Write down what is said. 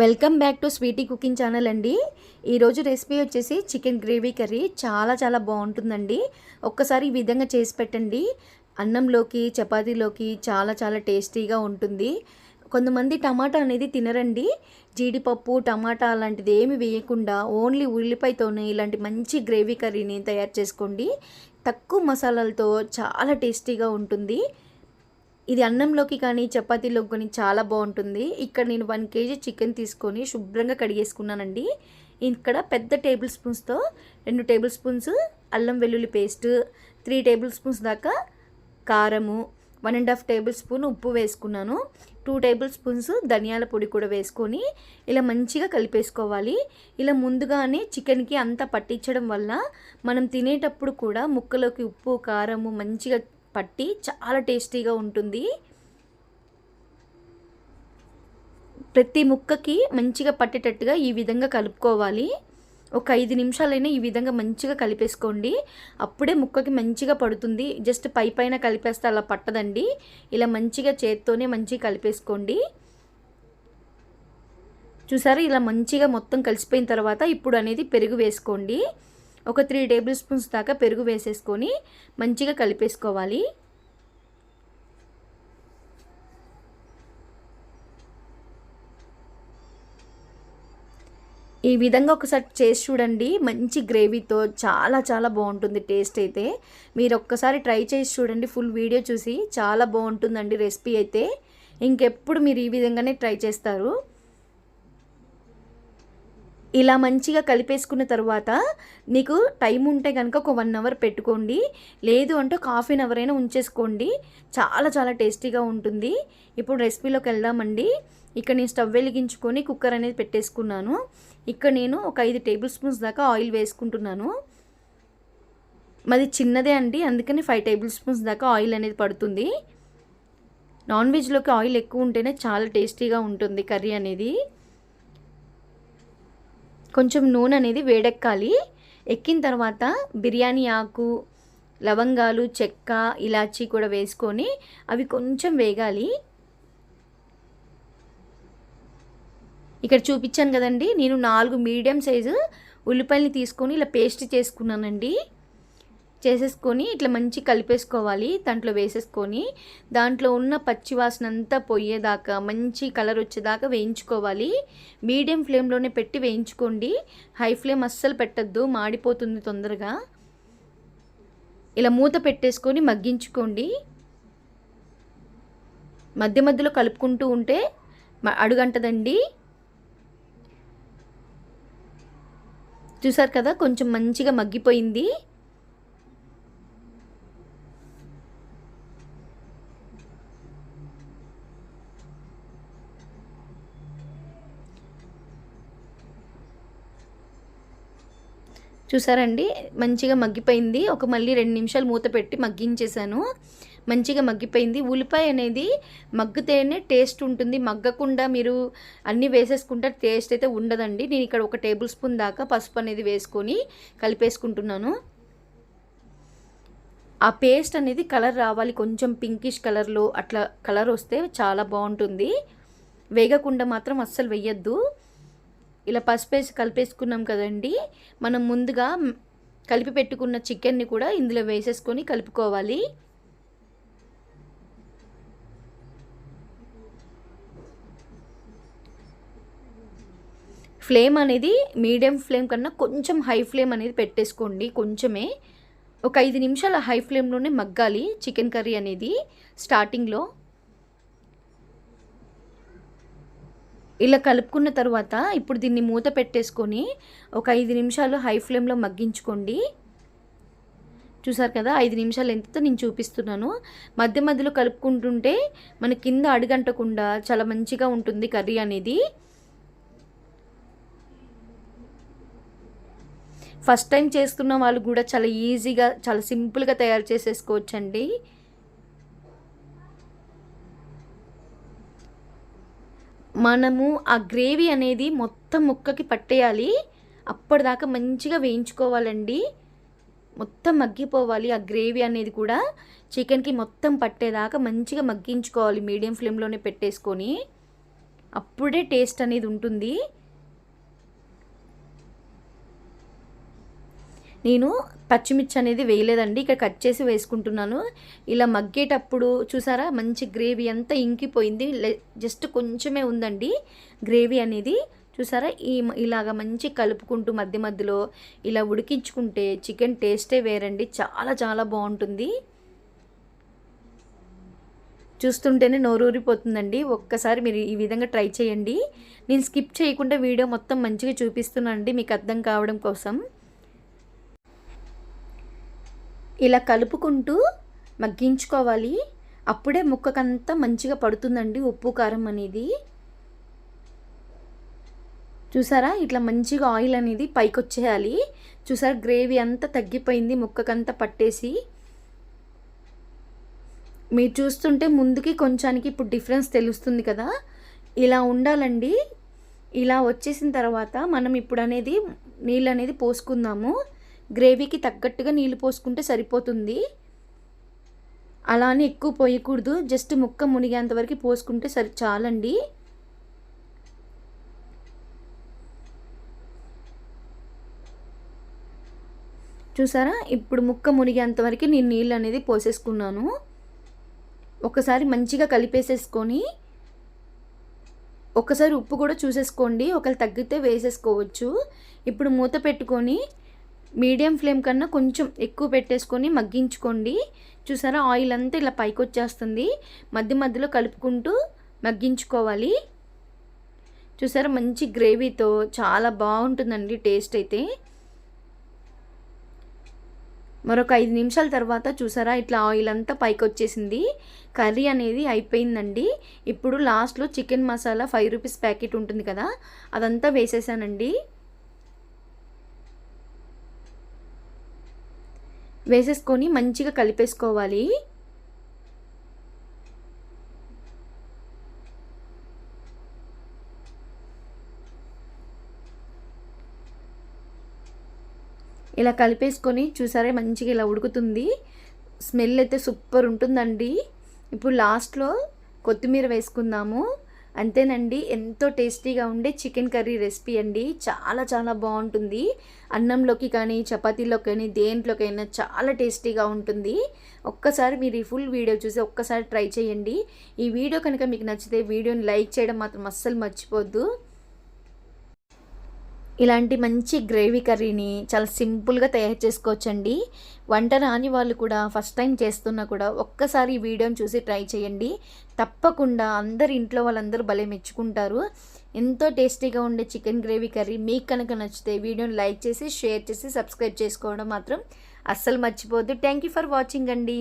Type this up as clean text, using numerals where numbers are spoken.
Welcome back to Sweety cooking channel అండి. ఈరోజు recipe వచ్చేసి చికెన్ గ్రేవీ కర్రీ. చాలా బాగుంటుందండి. ఒక్కసారి ఈ విధంగా చేసి పెట్టండి. అన్నంలోకి చపాతీలోకి చాలా టేస్టీగా ఉంటుంది. కొంతమంది టమాటా అనేది తినరండి. జీడిపప్పు టమాటా అలాంటిది ఏమి వేయకుండా ఓన్లీ ఉల్లిపాయతోనే ఇలాంటి మంచి గ్రేవీ కర్రీని తయారు చేసుకోండి. తక్కువ మసాలాలతో చాలా టేస్టీగా ఉంటుంది. ఇది అన్నంలోకి కానీ చపాతీలోకి కానీ చాలా బాగుంటుంది. ఇక్కడ నేను 1 kg చికెన్ తీసుకొని శుభ్రంగా కడిగేసుకున్నానండి. ఇక్కడ పెద్ద టేబుల్ స్పూన్స్తో 2 టేబుల్ స్పూన్స్ అల్లం వెల్లుల్లి పేస్ట్, 3 టేబుల్ స్పూన్స్ దాకా కారము, 1.5 టేబుల్ స్పూన్ ఉప్పు వేసుకున్నాను. 2 టేబుల్ స్పూన్స్ ధనియాల పొడి కూడా వేసుకొని ఇలా మంచిగా కలిపేసుకోవాలి. ఇలా ముందుగానే చికెన్కి అంతా పట్టించడం వల్ల మనం తినేటప్పుడు కూడా ముక్కలోకి ఉప్పు కారము మంచిగా పట్టి చాలా టేస్టీగా ఉంటుంది. ప్రతి ముక్కకి మంచిగా పట్టేటట్టుగా ఈ విధంగా కలుపుకోవాలి. ఒక 5 నిమిషాలైనా ఈ విధంగా మంచిగా కలిపేసుకోండి. అప్పుడే ముక్కకి మంచిగా పడుతుంది. జస్ట్ పైన కలిపేస్తే అలా పట్టదండి. ఇలా మంచిగా చేత్తోనే మంచిగా కలిపేసుకోండి. చూసారా, ఇలా మంచిగా మొత్తం కలిసిపోయిన తర్వాత ఇప్పుడు అనేది పెరుగు వేసుకోండి. ఒక 3 టేబుల్ స్పూన్స్ దాకా పెరుగు వేసేసుకొని మంచిగా కలిపేసుకోవాలి. ఈ విధంగా ఒకసారి చేసి చూడండి. మంచి గ్రేవీతో చాలా బాగుంటుంది టేస్ట్ అయితే. మీరు ఒక్కసారి ట్రై చేసి చూడండి. ఫుల్ వీడియో చూసి చాలా బాగుంటుందండి రెసిపీ అయితే. ఇంకెప్పుడు మీరు ఈ విధంగానే ట్రై చేస్తారు. ఇలా మంచిగా కలిపేసుకున్న తర్వాత మీకు టైం ఉంటే కనుక ఒక 1 అవర్ పెట్టుకోండి. లేదు అంటే ఒక ½ an hour అయినా ఉంచేసుకోండి. చాలా టేస్టీగా ఉంటుంది. ఇప్పుడు రెసిపీలోకి వెళ్దామండి. ఇక్కడ నేను స్టవ్ వెలిగించుకొని కుక్కర్ అనేది పెట్టేసుకున్నాను. ఇక్కడ నేను ఒక 5 టేబుల్ స్పూన్స్ దాకా ఆయిల్ వేసుకుంటున్నాను. మాది చిన్నదే అండి, అందుకని 5 టేబుల్ స్పూన్స్ దాకా ఆయిల్ అనేది పడుతుంది. నాన్ వెజ్లోకి ఆయిల్ ఎక్కువ ఉంటేనే చాలా టేస్టీగా ఉంటుంది కర్రీ అనేది. కొంచెం నూనె అనేది వేడెక్కాలి. ఎక్కిన తర్వాత బిర్యానీ ఆకు, లవంగాలు, చెక్క, ఇలాచీ కూడా వేసుకొని అవి కొంచెం వేగాలి. ఇక్కడ చూపించాను కదండి, నేను 4 మీడియం సైజు ఉల్లిపాయలు తీసుకొని ఇలా పేస్ట్ చేసుకున్నానండి. చేసేసుకొని ఇట్లా మంచి కలిపేసుకోవాలి. దాంట్లో వేసేసుకొని దాంట్లో ఉన్న పచ్చివాసన అంతా పోయేదాకా మంచి కలర్ వచ్చేదాకా వేయించుకోవాలి. మీడియం ఫ్లేమ్లోనే పెట్టి వేయించుకోండి. హై ఫ్లేమ్ అస్సలు పెట్టద్దు, మాడిపోతుంది తొందరగా. ఇలా మూత పెట్టేసుకొని మగ్గించుకోండి. మధ్యలో కలుపుకుంటూ ఉంటే అడుగంటదండి. చూసారు కదా, కొంచెం మంచిగా మగ్గిపోయింది. చూసారండి, మంచిగా మగ్గిపోయింది. మళ్ళీ 2 నిమిషాలు మూత పెట్టి మగ్గించేసాను. మంచిగా మగ్గిపోయింది. ఉల్లిపాయ అనేది మగ్గితేనే టేస్ట్ ఉంటుంది. మగ్గకుండా మీరు అన్నీ వేసేసుకుంటే టేస్ట్ అయితే ఉండదండి. నేను ఇక్కడ 1 టేబుల్ స్పూన్ దాకా పసుపు అనేది వేసుకొని కలిపేసుకుంటున్నాను. ఆ పేస్ట్ అనేది కలర్ రావాలి, కొంచెం పింకిష్ కలర్లో అట్లా కలర్ వస్తే చాలా బాగుంటుంది. వేగకుండా మాత్రం అస్సలు వేయద్దు. ఇలా పసుపేసి కలిపేసుకున్నాం కదండి, మనం ముందుగా కలిపి పెట్టుకున్న చికెన్ని కూడా ఇందులో వేసేసుకొని కలుపుకోవాలి. ఫ్లేమ్ అనేది మీడియం ఫ్లేమ్ కన్నా కొంచెం హై ఫ్లేమ్ అనేది పెట్టేసుకోండి. కొంచెమే ఒక 5 నిమిషాలు హై ఫ్లేమ్లోనే మగ్గాలి చికెన్ కర్రీ అనేది స్టార్టింగ్లో. ఇలా కలుపుకున్న తర్వాత ఇప్పుడు దీన్ని మూత పెట్టేసుకొని ఒక 5 నిమిషాలు హై ఫ్లేమ్లో మగ్గించుకోండి. చూసారు కదా, 5 నిమిషాలు ఎంతో నేను చూపిస్తున్నాను. మధ్యలో కలుపుకుంటుంటే మన కింద అడుగంటకుండా చాలా మంచిగా ఉంటుంది కర్రీ అనేది. ఫస్ట్ టైం చేస్తున్న వాళ్ళు కూడా చాలా ఈజీగా చాలా సింపుల్గా తయారు చేసేసుకోవచ్చండి. మనము ఆ గ్రేవీ అనేది మొత్తం ముక్కకి పట్టేయాలి. అప్పటిదాకా మంచిగా వేయించుకోవాలండి. మొత్తం మగ్గిపోవాలి. ఆ గ్రేవీ అనేది కూడా చికెన్కి మొత్తం పట్టేదాకా మంచిగా మగ్గించుకోవాలి మీడియం ఫ్లేమ్లోనే పెట్టేసుకొని. అప్పుడే టేస్ట్ అనేది ఉంటుంది. నేను పచ్చిమిర్చి అనేది వేయలేదండి, ఇక్కడ కట్ చేసి వేసుకుంటున్నాను. ఇలా మగ్గేటప్పుడు చూసారా మంచి గ్రేవీ అంతా ఇంకిపోయింది, జస్ట్ కొంచెమే ఉందండి గ్రేవీ అనేది. చూసారా ఇలాగ మంచి కలుపుకుంటూ మధ్య మధ్యలో ఇలా ఉడికించుకుంటే చికెన్ టేస్టే వేరండి, చాలా చాలా బాగుంటుంది. చూస్తుంటేనే నోరూరిపోతుందండి. ఒక్కసారి మీరు ఈ విధంగా ట్రై చేయండి. నేను స్కిప్ చేయకుండా వీడియో మొత్తం మంచిగా చూపిస్తున్నానండి మీకు అర్థం కావడం కోసం. ఇలా కలుపుకుంటూ మగ్గించుకోవాలి, అప్పుడే ముక్కకంతా మంచిగా పడుతుందండి ఉప్పు కారం అనేది. చూసారా ఇట్లా మంచిగా ఆయిల్ అనేది పైకి వచ్చేయాలి. చూసారా గ్రేవీ అంతా తగ్గిపోయింది ముక్కకంతా పట్టేసి. మీరు చూస్తుంటే ముందుకి కొంచానికి ఇప్పుడు డిఫరెన్స్ తెలుస్తుంది కదా, ఇలా ఉండాలండి. ఇలా వచ్చేసిన తర్వాత మనం ఇప్పుడు అనేది నీళ్ళు అనేది పోసుకుందాము. గ్రేవీకి తగ్గట్టుగా నీళ్ళు పోసుకుంటే సరిపోతుంది. అలానే ఎక్కువ పోయకూడదు, జస్ట్ ముక్క మునిగేంత వరకు పోసుకుంటే చాలండి. చూసారా ఇప్పుడు ముక్క మునిగేంత వరకు నేను నీళ్ళు అనేది పోసేసుకున్నాను. ఒకసారి మంచిగా కలిపేసేసుకొని ఒకసారి ఉప్పు కూడా చూసేసుకోండి, ఒకవేళ తగ్గితే వేసేసుకోవచ్చు. ఇప్పుడు మూత పెట్టుకొని మీడియం ఫ్లేమ్ కన్నా కొంచెం ఎక్కువ పెట్టేసుకొని మగ్గించుకోండి. చూసారా ఆయిల్ అంతా ఇలా పైకి వచ్చేస్తుంది, మధ్య మధ్యలో కలుపుకుంటూ మగ్గించుకోవాలి. చూసారా మంచి గ్రేవీతో చాలా బాగుంటుందండి టేస్ట్ అయితే. మరొక 5 నిమిషాల తర్వాత చూసారా ఇట్లా ఆయిల్ అంతా పైకి వచ్చేసింది, కర్రీ అనేది అయిపోయిందండి. ఇప్పుడు లాస్ట్లో చికెన్ మసాలా 5 రూపీస్ ప్యాకెట్ ఉంటుంది కదా, అదంతా వేసేసానండి. వేసేసుకొని మంచిగా కలిపేసుకోవాలి. ఇలా కలిపేసుకొని చూసారే మంచిగా ఇలా ఉడుకుతుంది, స్మెల్ అయితే సూపర్ ఉంటుందండి. ఇప్పుడు లాస్ట్లో కొత్తిమీర వేసుకుందాము. అంతేనండి, ఎంతో టేస్టీగా ఉండే చికెన్ కర్రీ రెసిపీ అండి. చాలా చాలా బాగుంటుంది, అన్నంలోకి కానీ చపాతీలోకి కానీ దేంట్లోకైనా చాలా టేస్టీగా ఉంటుంది. ఒక్కసారి మీరు ఈ ఫుల్ వీడియో చూసి ఒక్కసారి ట్రై చేయండి. ఈ వీడియో కనుక మీకు నచ్చితే వీడియోని లైక్ చేయడం మాత్రం అస్సలు మర్చిపోద్దు. ఇలాంటి మంచి గ్రేవీ కర్రీని చాలా సింపుల్గా తయారు చేసుకోవచ్చండి. వంట రాని వాళ్ళు కూడా ఫస్ట్ టైం చేస్తున్నా కూడా ఒక్కసారి ఈ వీడియోని చూసి ట్రై చేయండి. తప్పకుండా ఇంట్లో వాళ్ళందరూ భలే మెచ్చుకుంటారు. ఎంతో టేస్టీగా ఉండే చికెన్ గ్రేవీ కర్రీ మీకు కనుక నచ్చితే వీడియోని లైక్ చేసి షేర్ చేసి సబ్స్క్రైబ్ చేసుకోవడం మాత్రం అస్సలు మర్చిపోవద్దు. థ్యాంక్ యూ ఫర్ వాచింగ్ అండి.